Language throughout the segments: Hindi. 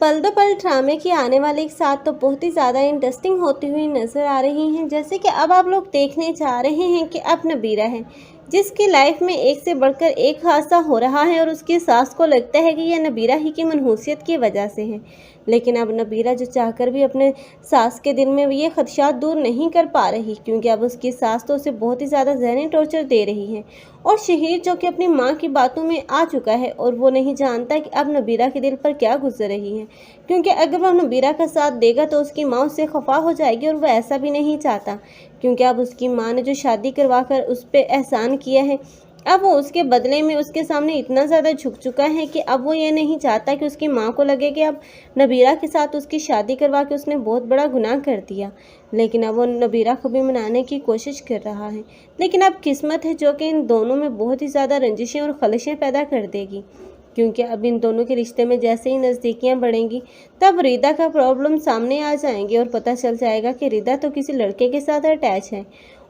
पल दो पल ड्रामे की आने वाली एक साथ तो बहुत ही ज़्यादा इंटरेस्टिंग होती हुई नज़र आ रही हैं। जैसे कि अब आप लोग देखने जा रहे हैं कि अब नबीरा है जिसकी लाइफ में एक से बढ़कर एक हादसा हो रहा है और उसकी सास को लगता है कि यह नबीरा ही की मनहूसियत की वजह से है। लेकिन अब नबीरा जो चाहकर भी अपने सास के दिल में ये खदशात दूर नहीं कर पा रही, क्योंकि अब उसकी सास तो उसे बहुत ही ज़्यादा ज़हनी टॉर्चर दे रही है। और शहीद जो कि अपनी माँ की बातों में आ चुका है और वो नहीं जानता कि अब नबीरा के दिल पर क्या गुजर रही है, क्योंकि अगर वह नबीरा का साथ देगा तो उसकी माँ उससे खफा हो जाएगी और वह ऐसा भी नहीं चाहता, क्योंकि अब उसकी माँ ने जो शादी करवा कर उस पर एहसान किया है, अब वो उसके बदले में उसके सामने इतना ज़्यादा झुक चुका है कि अब वो ये नहीं चाहता कि उसकी माँ को लगे कि अब नबीरा के साथ उसकी शादी करवा के उसने बहुत बड़ा गुनाह कर दिया। लेकिन अब वो नबीरा को भी मनाने की कोशिश कर रहा है। लेकिन अब किस्मत है जो कि इन दोनों में बहुत ही ज़्यादा रंजिशें और खलिशें पैदा कर देगी, क्योंकि अब इन दोनों के रिश्ते में जैसे ही नज़दीकियाँ बढ़ेंगी तब रिदा का प्रॉब्लम सामने आ जाएंगे और पता चल जाएगा कि रिदा तो किसी लड़के के साथ अटैच है।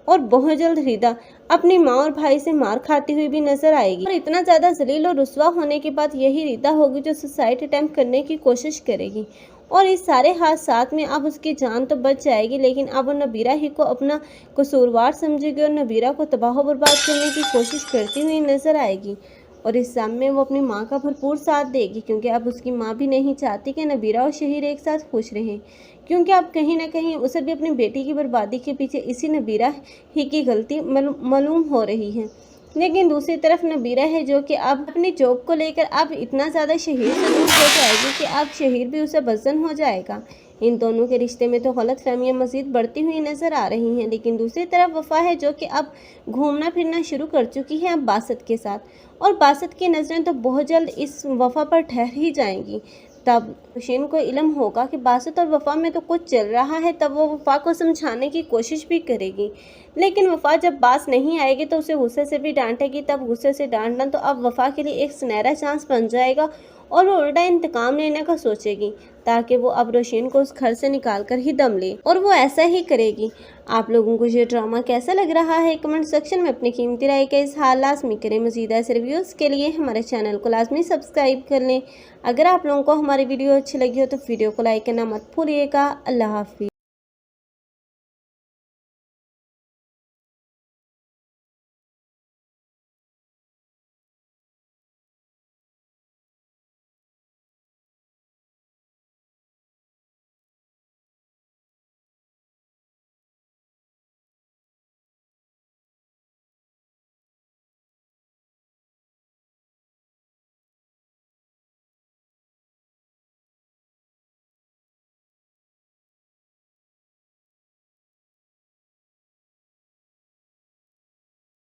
और बहुत जल्द रिदा अपनी माँ और भाई से मार खाती हुई भी नजर आएगी और इतना ज़्यादा जलील और रुस्वा होने के बाद यही रिदा होगी जो सुसाइड अटेम्प्ट करने की कोशिश करेगी। और इस सारे हादसात में अब उसकी जान तो बच जाएगी, लेकिन अब वो नबीरा ही को अपना कसूरवार समझेगी और नबीरा को तबाह बर्बाद करने की कोशिश करती हुई नजर आएगी। और इस काम में वो अपनी माँ का भरपूर साथ देगी, क्योंकि अब उसकी माँ भी नहीं चाहती कि नबीरा और शहीर एक साथ खुश रहें, क्योंकि अब कहीं ना कहीं उसे भी अपनी बेटी की बर्बादी के पीछे इसी नबीरा ही की गलती मालूम हो रही है। लेकिन दूसरी तरफ नबीरा है जो कि अब अपनी जॉब को लेकर अब इतना ज़्यादा शहीर से दूर हो जाएगी कि अब शहीर भी उसे बज़न हो जाएगा। इन दोनों के रिश्ते में तो गलत फहमियाँ मज़ीद बढ़ती हुई नज़र आ रही हैं। लेकिन दूसरी तरफ वफ़ा है जो कि अब घूमना फिरना शुरू कर चुकी है अब बासत के साथ, और बासत की नज़रें तो बहुत जल्द इस वफ़ा पर ठहर ही जाएंगी। तब हुसैन को इल्म होगा कि बासत और वफ़ा में तो कुछ चल रहा है, तब वो वफ़ा को समझाने की कोशिश भी करेगी। लेकिन वफ़ा जब बास नहीं आएगी तो उसे गुस्से से भी डांटेगी। तब गुस्से से डांटना तो अब वफ़ा के लिए एक सुनहरा चांस बन जाएगा और वो उल्टा इंतकाम लेने का सोचेगी, ताकि वो अब रोशन को उस घर से निकाल कर ही दम ले, और वो ऐसा ही करेगी। आप लोगों को ये ड्रामा कैसा लग रहा है कमेंट सेक्शन में अपनी कीमती राय का इज़हार लाजमी करें। मज़ीद ऐसे रिव्यूज़ के लिए हमारे चैनल को लाजमी सब्सक्राइब कर लें। अगर आप लोगों को हमारी वीडियो अच्छी लगी हो तो वीडियो को लाइक करना मत भूलिएगा। अल्लाह हाफिज़।